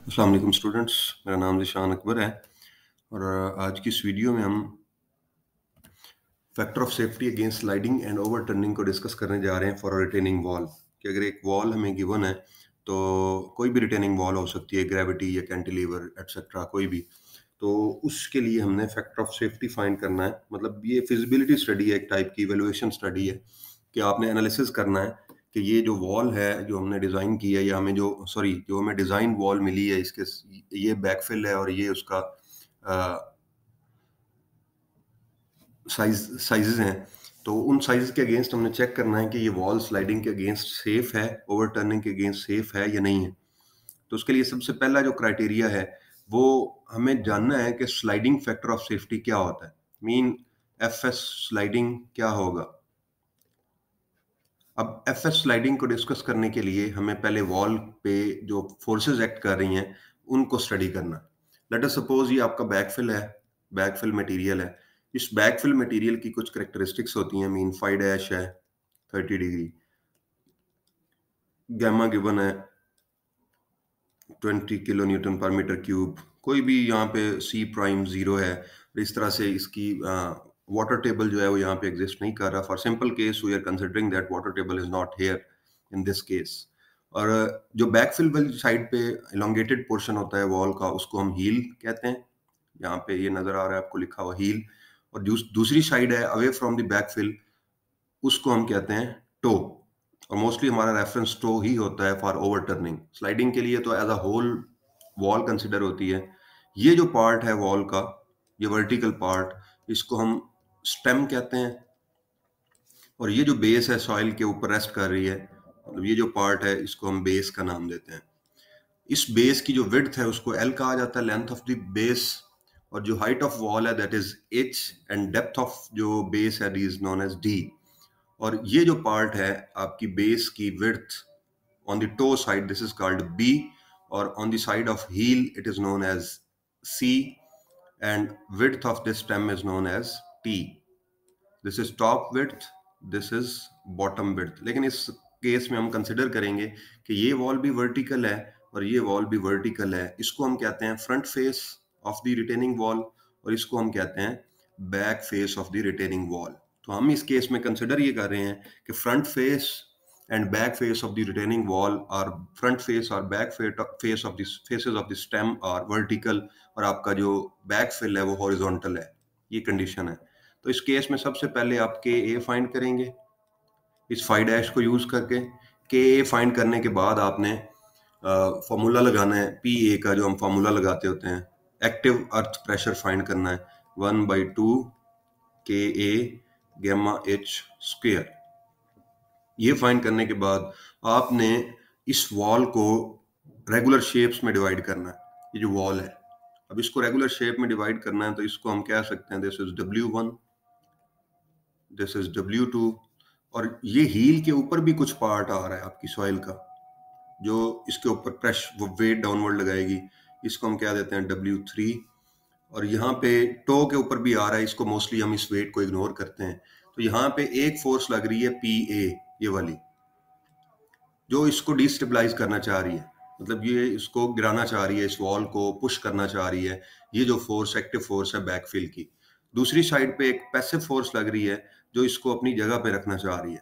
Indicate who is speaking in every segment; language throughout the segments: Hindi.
Speaker 1: अस्सलाम वालेकुम स्टूडेंट्स, मेरा नाम ज़िशान अकबर है और आज की इस वीडियो में हम factor of safety against sliding and overturning को डिस्कस करने जा रहे हैं फॉर अ रिटेनिंग वॉल कि अगर एक वॉल हमें गिवन है तो कोई भी रिटेनिंग वॉल हो सकती है, ग्रेविटी या कैंटिलीवर एटसेट्रा कोई भी। तो उसके लिए हमने फैक्टर ऑफ सेफ्टी फाइंड करना है। मतलब ये फिजिबिलिटी स्टडी है, एक टाइप की इवैल्यूएशन स्टडी है कि आपने एनालिसिस करना है कि ये जो वॉल है जो हमने डिज़ाइन की है या हमें जो हमें डिज़ाइन वॉल मिली है, इसके ये बैकफिल है और ये उसका साइजेस हैं। तो उन साइजेस के अगेंस्ट हमने चेक करना है कि ये वॉल स्लाइडिंग के अगेंस्ट सेफ है, ओवरटर्निंग के अगेंस्ट सेफ है या नहीं है। तो उसके लिए सबसे पहला जो क्राइटेरिया है वो हमें जानना है कि स्लाइडिंग फैक्टर ऑफ सेफ्टी क्या होता है। मीन एफएस स्लाइडिंग क्या होगा। अब एफएस स्लाइडिंग को डिस्कस करने के लिए हमें पहले वॉल पे जो फोर्सेस एक्ट कर रही हैं उनको स्टडी करना। लेट अस सपोज ये आपका बैकफिल है, बैकफिल मटेरियल है। इस बैकफिल मटेरियल की कुछ करेक्टरिस्टिक्स होती हैं। मीन फाइव डैश है 30 डिग्री, गैमा गिवन है 20 kilo newton per metre cube, कोई भी यहाँ पे सी प्राइम जीरो है। इस तरह से इसकी वाटर टेबल जो है वो यहाँ पे एग्जिस्ट नहीं कर रहा। For simple case we are considering that water table is not here in this case. और जो बैकफिल वाली साइड पे इलोंगेटेड पोर्शन होता है वॉल का उसको हम हील कहते हैं। यहाँ पे ये नजर आ रहा है आपको लिखा हुआ हील। और दूसरी साइड है अवे फ्रॉम द बैकफिल, उसको हम कहते हैं टो। और मोस्टली हमारा रेफरेंस टो ही होता है फॉर ओवरटर्निंग। स्लाइडिंग के लिए तो as a whole wall consider होती है। ये जो पार्ट है वॉल का, ये वर्टिकल पार्ट, इसको हम स्टेम कहते हैं। और ये जो बेस है सॉइल के ऊपर रेस्ट कर रही है, मतलब ये जो पार्ट है इसको हम बेस का नाम देते हैं। इस बेस की जो विड्थ है उसको एल कहा जाता है, लेंथ ऑफ द बेस। और जो हाइट ऑफ वॉल है that is H, and depth of जो बेस है D is known as D. और ये जो पार्ट है आपकी बेस की width on the toe side this is called B, or on the side of heel it is known as C, and width of this stem is known as T. This is top width, this is bottom width। लेकिन इस केस में हम कंसिडर करेंगे कि ये वॉल भी वर्टिकल है और ये वॉल भी वर्टिकल है। इसको हम कहते हैं front face of the retaining wall और इसको हम कहते हैं back face of the retaining wall. तो हम इस केस में कंसिडर ये कर रहे हैं कि front face and back face of the retaining wall or front face or back face of the faces of the stem are vertical और आपका जो back fill है वो horizontal है। ये कंडीशन है। तो इस केस में सबसे पहले आप के ए फाइंड करेंगे इस फाइव डैश को यूज करके। के ए फाइंड करने के बाद आपने फॉर्मूला लगाना है पी ए का, जो हम फॉर्मूला लगाते होते हैं। एक्टिव अर्थ प्रेशर फाइंड करना है 1/2 के ए गैमा एच स्क्वेयर। ये फाइंड करने के बाद आपने इस वॉल को रेगुलर शेप्स में डिवाइड करना है। ये जो वॉल है, अब इसको रेगुलर शेप में डिवाइड करना है तो इसको हम कह सकते हैं this is W1, this is W2। और ये हील के ऊपर भी कुछ पार्ट आ रहा है आपकी सॉइल का जो इसके ऊपर प्रेशर वो वेट डाउनवर्ड लगाएगी, इसको हम कह देते हैं W3। और यहाँ पे टो के ऊपर भी आ रहा है, इसको मोस्टली हम इस वेट को इग्नोर करते हैं। तो यहाँ पे एक फोर्स लग रही है PA, ये वाली, जो इसको डिस्टेबलाइज करना चाह रही है। मतलब ये इसको गिराना चाह रही है, इस वॉल को पुश करना चाह रही है। ये जो फोर्स एक्टिव फोर्स है बैकफिल की। दूसरी साइड पे एक पैसिव फोर्स लग रही है जो इसको अपनी जगह पे रखना चाह रही है।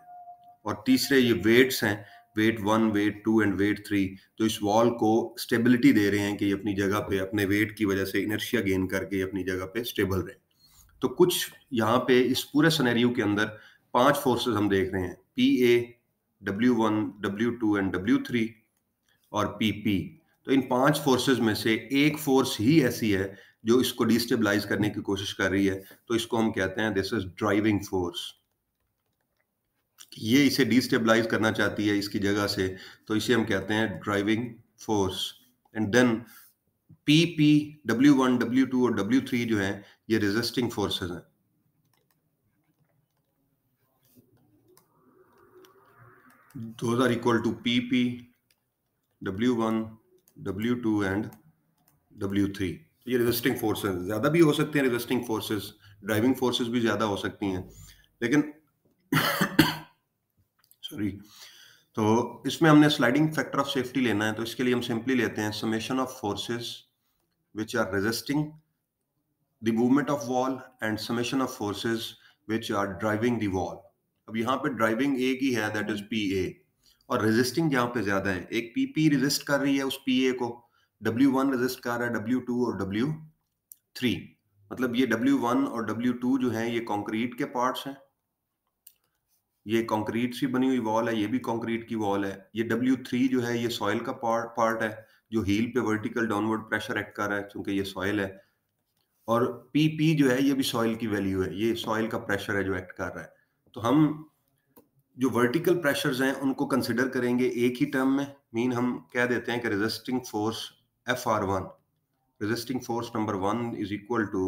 Speaker 1: और तीसरे ये वेट्स हैं, वेट 1, वेट 2 एंड वेट 3, जो इस वॉल को स्टेबिलिटी दे रहे हैं कि ये अपनी जगह पे अपने वेट की वजह से इनर्शिया गेन करके ये अपनी जगह पे स्टेबल रहे। तो कुछ यहाँ पे इस पूरे सिनेरियो के अंदर 5 फोर्सेस हम देख रहे हैं, PA, W1, W2 and W3 और PP। तो इन 5 फोर्सेस में से एक फोर्स ही ऐसी है जो इसको डिस्टेबलाइज करने की कोशिश कर रही है। तो इसको हम कहते हैं दिस इज ड्राइविंग फोर्स। ये इसे डिस्टेबलाइज करना चाहती है इसकी जगह से, तो इसे हम कहते हैं driving force. And then PP, W1, W2 और W3 जो है ये रेजिस्टिंग फोर्सेस हैं। Those are equal to PP, W1, W2 and W3। ये रेजिस्टिंग फोर्सेस ज्यादा भी हो सकते हैं, रेजिस्टिंग फोर्सेस ड्राइविंग फोर्सेस भी ज्यादा हो सकती हैं। लेकिन सॉरी, तो इसमें हमने स्लाइडिंग फैक्टर ऑफ सेफ्टी लेना है, तो इसके लिए हम सिंपली लेते हैं summation of forces which are resisting the movement of wall and summation of forces which are driving the wall. अब यहाँ पे ड्राइविंग एक ही है, दैट इज पी ए, और रेजिस्टिंग यहाँ पे ज्यादा है, एक पी पी रेजिस्ट कर रही है उस पी ए को, W1 रेजिस्ट कर रहा है W2 और W3। मतलब ये W1 और W2 जो है ये कंक्रीट के पार्ट्स हैं, ये कंक्रीट से बनी हुई वॉल है, ये भी कंक्रीट की वॉल है। ये W3 जो है ये सॉइल का पार्ट है, जो हील पे वर्टिकल डाउनवर्ड प्रेशर एक्ट कर रहा है क्योंकि ये सॉइल है। और PP जो है ये भी सॉइल की वैल्यू है, ये सॉइल का प्रेशर है जो एक्ट कर रहा है। तो हम जो वर्टिकल प्रेशर्स हैं उनको कंसिडर करेंगे एक ही टर्म में, मीन हम कह देते हैं कि resisting force FR1, resisting force number 1 is equal to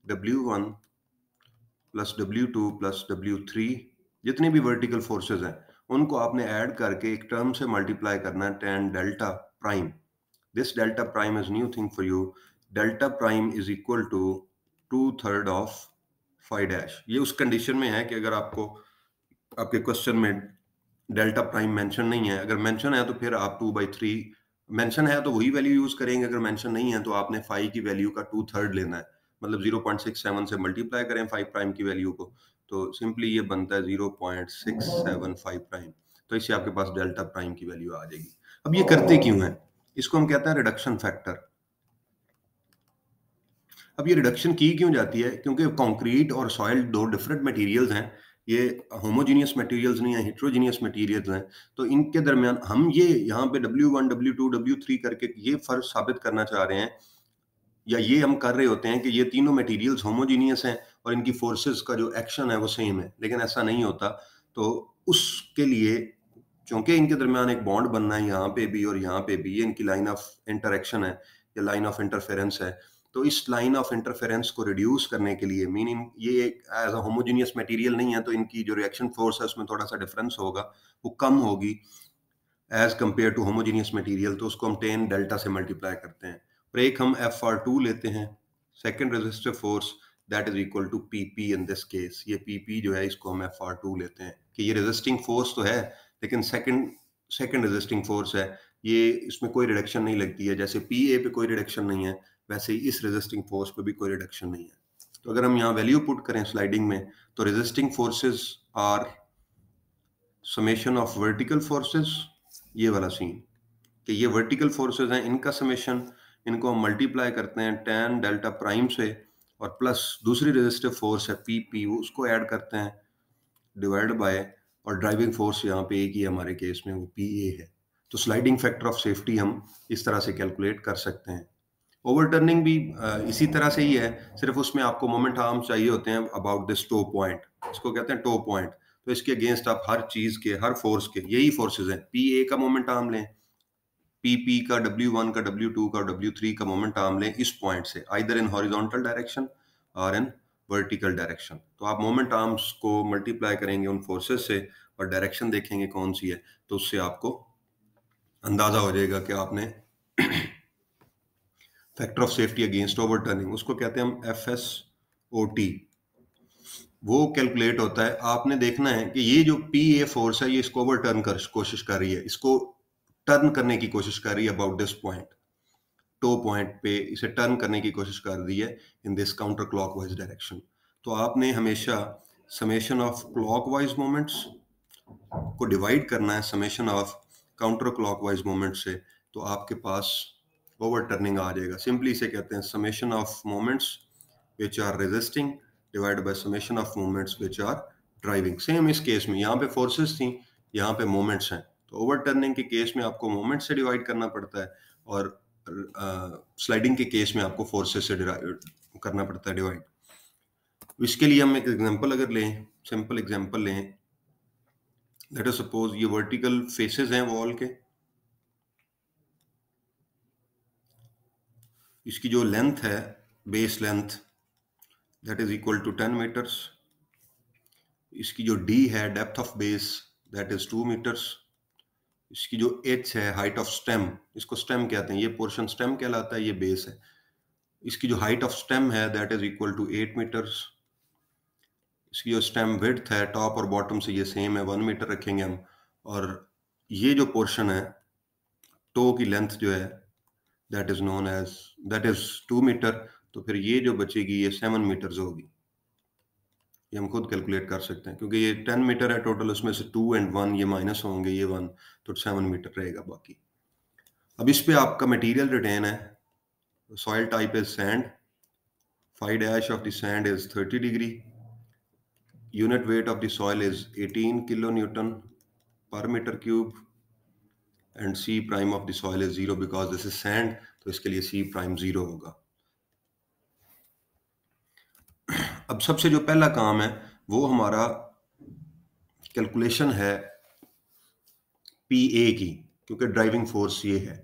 Speaker 1: W1 plus W2 plus W3। जितनी भी वर्टिकल फोर्सेस हैं उनको आपने ऐड करके एक टर्म से मल्टीप्लाई करना है, tan delta prime. This delta prime is new thing for you. Delta prime is equal to 2/3 of phi dash. ये उस कंडीशन में है कि अगर आपको आपके क्वेश्चन में डेल्टा प्राइम मेंशन नहीं है, अगर मेंशन है तो फिर आप 2/3, मेंशन है तो वही वैल्यू यूज करेंगे, अगर मेंशन नहीं है तो आपने फाई की वैल्यू का 2/3 लेना है, मतलब 0.67 से मल्टीप्लाई करें फाइव प्राइम की वैल्यू को, तो सिंपली ये बनता है 0.675 प्राइम। तो इससे आपके पास डेल्टा प्राइम की वैल्यू आ जाएगी। अब ये करते क्यों है, इसको हम कहते हैं रिडक्शन फैक्टर। अब ये रिडक्शन की क्यों जाती है, क्योंकि कंक्रीट और सॉइल दो डिफरेंट मटेरियल्स हैं, ये होमोजीनियस मटेरियल्स नहीं है, हेट्रोजीनियस मटेरियल्स हैं। तो इनके दरमियान हम ये यहाँ पे W1 W2 W3 करके ये फर्क साबित करना चाह रहे हैं, या ये हम कर रहे होते हैं कि ये तीनों मटेरियल्स होमोजीनियस हैं और इनकी फोर्सेस का जो एक्शन है वो सेम है, लेकिन ऐसा नहीं होता। तो उसके लिए क्योंकि इनके दरमियान एक बॉन्ड बनना है, यहाँ पे भी और यहाँ पे भी, ये इनकी लाइन ऑफ इंटरेक्शन है या लाइन ऑफ इंटरफेरेंस है। तो इस लाइन ऑफ इंटरफेरेंस को रिड्यूस करने के लिए, मीनिंग ये एज अ होमोजीनियस मटेरियल नहीं है तो इनकी जो रिएक्शन फोर्स है उसमें थोड़ा सा डिफरेंस होगा, वो कम होगी as compare to homogeneous material, तो उसको हम tan डेल्टा से मल्टीप्लाई करते हैं। और एक हम FR2 लेते हैं, second resistive force, that is equal to PP in this case. ये PP जो है इसको हम FR2 लेते हैं कि ये रेजिस्टिंग फोर्स तो है लेकिन सेकेंड रेजिस्टिंग फोर्स है, ये इसमें कोई रिडक्शन नहीं लगती है। जैसे PA पे कोई रिडक्शन नहीं है वैसे ही इस रेजिस्टिंग फोर्स पे भी कोई रिडक्शन नहीं है। तो अगर हम यहाँ वैल्यू पुट करें स्लाइडिंग में, तो resisting forces are summation of vertical forces, ये वाला सीन कि ये वर्टिकल फोर्सेस हैं, इनका समेशन, इनको हम मल्टीप्लाई करते हैं tan डेल्टा प्राइम से, और प्लस दूसरी रेजिस्टिव फोर्स है PP, उसको ऐड करते हैं डिवाइड बाय, और ड्राइविंग फोर्स यहाँ पे एक ही है हमारे केस में, वो PA है। तो स्लाइडिंग फैक्टर ऑफ सेफ्टी हम इस तरह से कैलकुलेट कर सकते हैं। ओवरटर्निंग भी इसी तरह से ही है, सिर्फ उसमें आपको मोमेंट आर्म चाहिए होते हैं अबाउट दिस टो पॉइंट, इसको कहते हैं टो पॉइंट। तो इसके अगेंस्ट आप हर चीज के, हर फोर्स के, यही फोर्सेस हैं, PA का मोमेंट आर्म लें, PP का, W1 का, W2 का, W3 का मोमेंट आर्म लें इस पॉइंट से, आइदर इन हॉरिजॉन्टल डायरेक्शन और इन वर्टिकल डायरेक्शन। तो आप मोमेंट आर्म्स को मल्टीप्लाई करेंगे उन फोर्सेस से और डायरेक्शन देखेंगे कौन सी है, तो उससे आपको अंदाजा हो जाएगा कि आपने factor of safety against overturning, उसको कहते हैं हम FSOT, वो कैलकुलेट होता है। आपने देखना है कि ये जो PA फोर्स है ये इसको ओवरटर्न कर कोशिश कर रही है, इसको टर्न करने की कोशिश कर रही है about this point, toe point पे इसे टर्न करने की कोशिश कर रही है in this counter clockwise direction. तो आपने हमेशा समेशन ऑफ क्लॉकवाइज मोमेंट्स को डिवाइड करना है summation of counter clockwise moment से, तो आपके पास ओवरटर्निंग आ जाएगा। सिंपली इसे कहते हैं summation of moments which are resisting divide by summation of moments which are driving. Same इस केस में यहाँ पे फोर्सेस थी, यहाँ पे मोमेंट्स हैं, तो ओवरटर्निंग के केस में आपको मोमेंट से डिवाइड करना पड़ता है, और स्लाइडिंग के केस में आपको फोर्सेस से करना पड़ता है डिवाइड। इसके लिए हम एक एग्जांपल अगर लें, सिंपल एग्जांपल लें, लेट अस सपोज ये वर्टिकल फेसेस हैं वॉल के, इसकी जो लेंथ है, base length, that is equal to 10 metres. इसकी जो D है, depth of base, that is 2 metres. इसकी जो H है, हाइट ऑफ स्टेम, इसको स्टेम कहते हैं, ये पोर्शन स्टेम कहलाता है, ये बेस है। इसकी जो हाइट ऑफ स्टेम है that is equal to 8 metres. इसकी जो स्टेम विड्थ है टॉप और बॉटम से ये सेम है, 1 मीटर रखेंगे हम। और ये जो पोर्शन है, टो की लेंथ जो है, that is known as, that is 2 metre. तो फिर ये जो बचेगी ये 7 मीटर्स होगी। ये हम खुद कैलकुलेट कर सकते हैं क्योंकि ये 10 मीटर है टोटल, उसमें से 2 एंड 1 ये माइनस होंगे, ये 1, तो 7 मीटर रहेगा बाकी। अब इस पे आपका मटेरियल रिटेन है, soil type is sand, phi dash of the sand is 30 degree, unit weight of the soil is 18 kilonewton per meter cube, and C prime of the soil is 0 because this is sand, तो इसके लिए C prime 0 होगा। अब सबसे जो पहला काम है वो हमारा कैलकुलेशन है PA की, क्योंकि ड्राइविंग फोर्स ये है,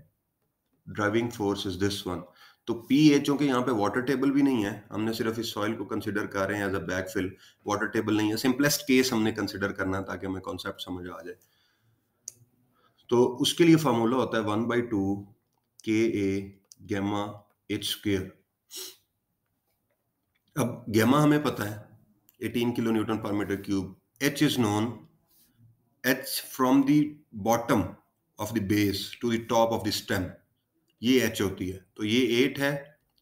Speaker 1: driving force is this one. तो PA चूंकि यहाँ पे वाटर टेबल भी नहीं है, हमने सिर्फ इस सॉइल को कंसिडर कर रहे हैं as a backfill, water table नहीं है, सिंपलेस्ट केस हमने कंसिडर करना है ताकि हमें कॉन्सेप्ट समझ आ जाए। तो उसके लिए फार्मूला होता है 1/2 KA गैमा H स्क्वायर। अब गैमा हमें पता है 18 kilo newton per metre cube, H is known, H from the bottom of the base to the top of the stem, ये H होती है। तो ये 8 है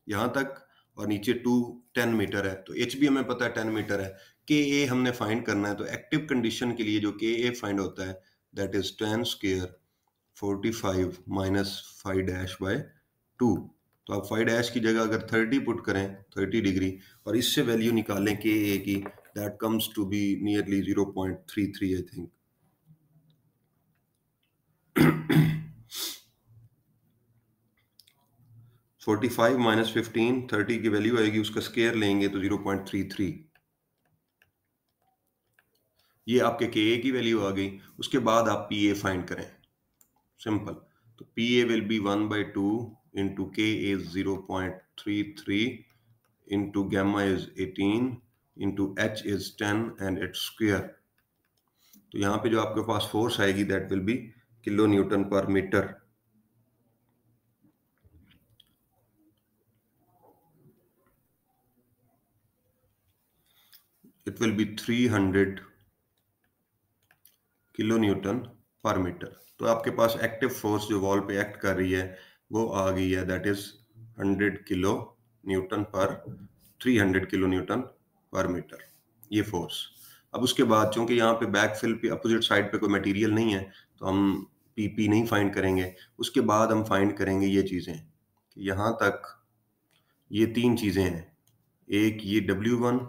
Speaker 1: यहाँ तक और नीचे 2 10 मीटर है, तो H भी हमें पता है 10 मीटर है। KA हमने फाइंड करना है, तो एक्टिव कंडीशन के लिए जो KA फाइंड होता है that is 10 square 45 minus 5 dash by 2। तो आप 5 डैश की जगह अगर 30 पुट करें 30 डिग्री और इससे वैल्यू निकालें KA की, that comes to be nearly 0.33 I think. 45 minus 15 30 की वैल्यू आएगी, उसका स्क्वायर लेंगे तो 0.33, ये आपके KA की वैल्यू आ गई। उसके बाद आप PA फाइंड करें, सिंपल। तो PA will be 1/2 into K is 0.33 into gamma is 18 into H is 10 and its square। तो यहाँ पे जो आपके पास फोर्स आएगी that will be kilo newton per meter. It will be 300 kilo newton per metre. तो आपके पास एक्टिव फोर्स जो वॉल पे एक्ट कर रही है वो आ गई है, दैट इज 100 किलो न्यूटन पर 300 किलो न्यूटन पर मीटर, ये फोर्स। अब उसके बाद चूंकि यहाँ पे बैकफिल पे अपोजिट साइड पे कोई मटेरियल नहीं है तो हम PP नहीं फाइंड करेंगे। उसके बाद हम फाइंड करेंगे ये चीज़ें कि यहाँ तक ये 3 चीज़ें हैं, एक ये W1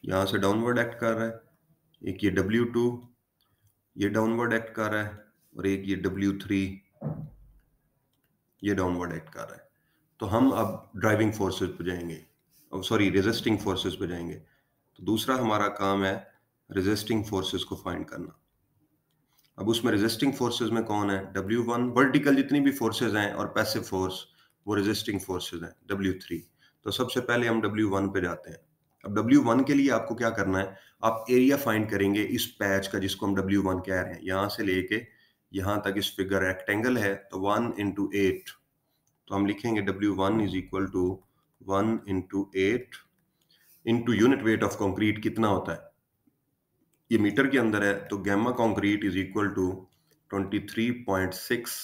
Speaker 1: यहाँ से डाउनवर्ड एक्ट कर रहा है, एक ये W2 ये डाउनवर्ड एक्ट कर रहा है और एक ये W3 ये डाउनवर्ड एक्ट कर रहा है। तो हम अब ड्राइविंग फोर्सेस पे जाएंगे, अब सॉरी रेजिस्टिंग फोर्सेस पे जाएंगे। तो दूसरा हमारा काम है रेजिस्टिंग फोर्सेस को फाइंड करना। अब उसमें रेजिस्टिंग फोर्सेस में कौन है, W1, वर्टिकल जितनी भी फोर्सेस हैं और पैसिव फोर्स वो रेजिस्टिंग फोर्सेस हैं W3। तो सबसे पहले हम W1 पे जाते हैं। अब W1 के लिए आपको क्या करना है, आप एरिया फाइंड करेंगे इस पैच का जिसको हम W1 कह रहे हैं, यहाँ से लेके यहाँ तक इस फिगर रेक्टेंगल है तो 1 into 8, तो हम लिखेंगे W1 is equal to 1 into 8 into unit weight of concrete कितना होता है, ये मीटर के अंदर है, तो gamma concrete is equal to 23.6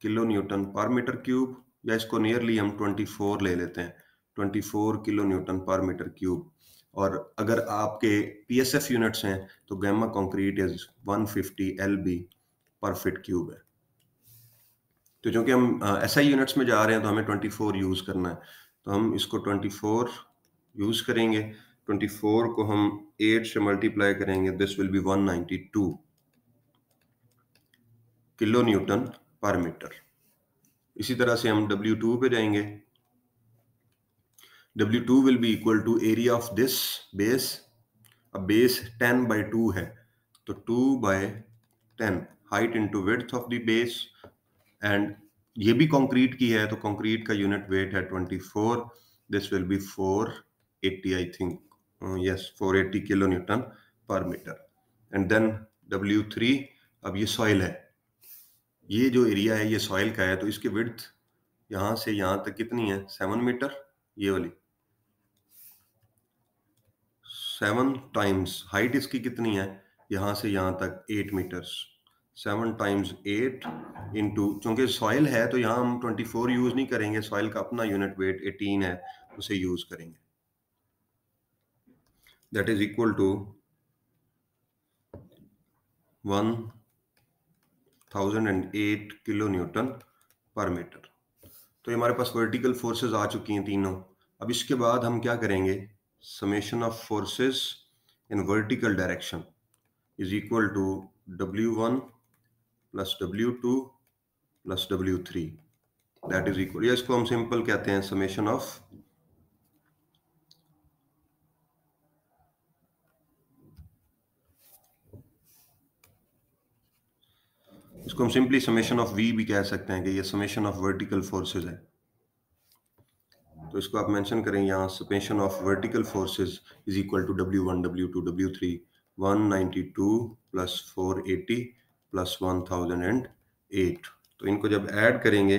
Speaker 1: kilo newton per metre cube, या इसको नियरली हम 24 ले लेते हैं, 24 kilo newton per metre cube. और अगर आपके PSF यूनिट्स हैं तो gamma concrete is 150 LB per feet cube है। तो क्योंकि हम SI यूनिट्स में जा रहे हैं तो हमें 24 यूज़ करना है, तो हम इसको 24 यूज़ करेंगे। 24 को हम 8 से मल्टीप्लाई करेंगे, this will be 192 kilo newton per metre. इसी तरह से हम W2 पे जाएंगे, W2 will be equal to area of this base. अब बेस 10/2 है तो 2/10 height into width of the base, and ये भी कंक्रीट की है तो कंक्रीट का यूनिट वेट है 24, this will B 480 I think, yes 480 kilo newton per metre. And then W3, अब ये सॉइल है, ये जो एरिया है ये सॉइल का है, तो इसकी विड्थ यहाँ से यहाँ तक कितनी है 7 मीटर, ये वाली 7 टाइम्स हाइट इसकी कितनी है यहाँ से यहाँ तक 8 मीटर्स, 7 टाइम्स 8 इंटू, चूँकि सॉइल है तो यहाँ हम 24 यूज़ नहीं करेंगे, सॉइल का अपना यूनिट वेट 18 है, उसे यूज़ करेंगे। That is equal to 1008 kilo newton per metre. तो ये हमारे पास वर्टिकल फोर्सेस आ चुकी हैं तीनों। अब इसके बाद हम क्या करेंगे, summation of forces in vertical direction is equal to W1 plus W2 plus W3, that is equal, या इसको हम सिंपल कहते हैं समेशन ऑफ इसको हम सिंपली समेशन ऑफ V भी कह सकते हैं कि ये समेशन ऑफ वर्टिकल फोर्सेस है। तो इसको आप मेंशन करें यहाँ, summation of vertical forces is equal to W1 W2 W3, 192 plus 480 plus 1008। तो इनको जब ऐड करेंगे,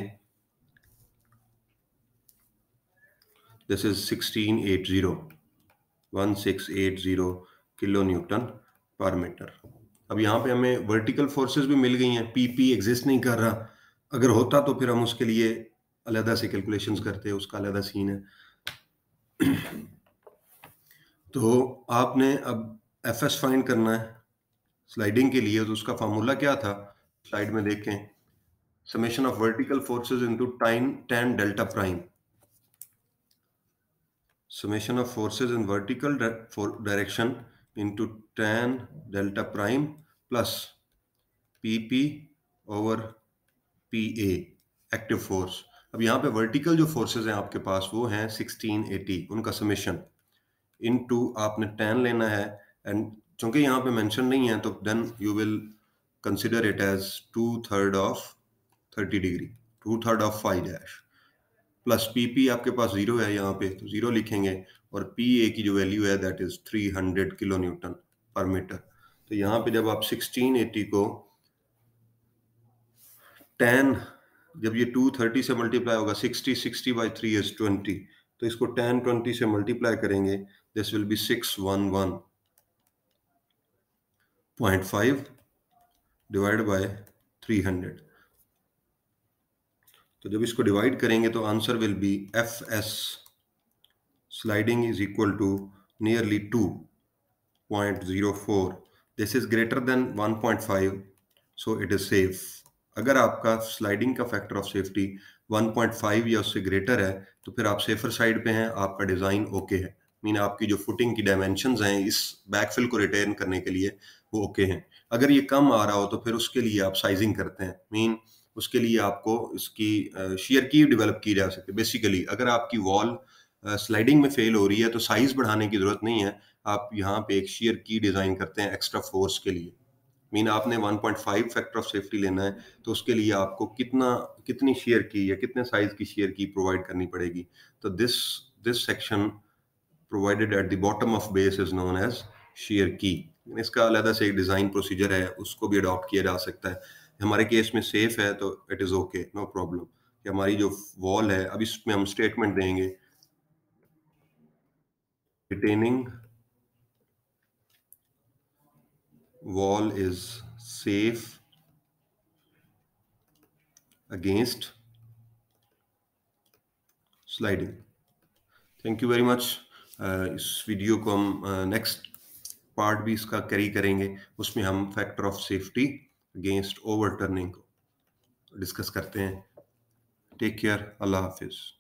Speaker 1: this is 1680 kilo newton per metre. अब यहाँ पे हमें वर्टिकल फोर्सेस भी मिल गई हैं, PP एग्जिस्ट नहीं कर रहा। अगर होता तो फिर हम उसके लिए अलहदा से कैलकुलेशंस करते हैं, उसका अलहदा सीन है। तो आपने अब FS फाइंड करना है स्लाइडिंग के लिए, तो उसका फार्मूला क्या था, स्लाइड में देखें, summation of vertical forces into tan delta prime, summation of forces in vertical direction into tan delta prime plus PP over PA active force. अब यहाँ पे वर्टिकल जो फोर्सेस हैं आपके पास वो हैं 1680, उनका समेशन इनटू आपने tan लेना है, एंड चूंकि यहाँ पे मेंशन नहीं है तो then you will consider it as 2/3 of 30 degree, 2/3 of 5 plus PP आपके पास 0 है यहाँ पे, तो 0 लिखेंगे, और PA की जो वैल्यू है that is 300 kilo newton per metre. तो यहाँ पे जब आप 1680 को tan, जब ये 230 से मल्टीप्लाई होगा, 60 बाई 3 इज 20, तो इसको tan 20 से मल्टीप्लाई करेंगे, this will B 611.5 divide by 300। तो जब इसको डिवाइड करेंगे तो answer will be FS sliding is equal to nearly 2.04. This is greater than 1.5, so it is safe. अगर आपका स्लाइडिंग का फैक्टर ऑफ सेफ्टी 1.5 या उससे ग्रेटर है तो फिर आप सेफर साइड पे हैं, आपका डिज़ाइन ओके है, मीन आपकी जो फुटिंग की डायमेंशंस हैं इस बैकफिल को रिटेन करने के लिए वो ओके हैं। अगर ये कम आ रहा हो तो फिर उसके लिए आप साइजिंग करते हैं, मीन उसके लिए आपको इसकी शेयर की डेवलप की जा सकती है। बेसिकली अगर आपकी वॉल स्लाइडिंग में फेल हो रही है तो साइज बढ़ाने की जरूरत नहीं है, आप यहाँ पे एक शेयर की डिजाइन करते हैं एक्स्ट्रा फोर्स के लिए, मीन आपने 1.5 फैक्टर ऑफ सेफ्टी लेना है तो उसके लिए आपको कितनी शेयर की या कितने साइज की शेयर की प्रोवाइड करनी पड़ेगी। तो this section provided at the bottom of base is known as shear key. इसका अलग से एक डिजाइन प्रोसीजर है, उसको भी अडॉप्ट किया जा सकता है। हमारे केस में सेफ है तो it is okay, no problem. कि हमारी जो वॉल है, अब इसमें हम स्टेटमेंट देंगे, retaining wall is safe against sliding. Thank you very much. इस वीडियो को हम नेक्स्ट पार्ट भी इसका कैरी करेंगे, उसमें हम factor of safety against overturning को डिस्कस करते हैं। टेक केयर, अल्लाह हाफिज़।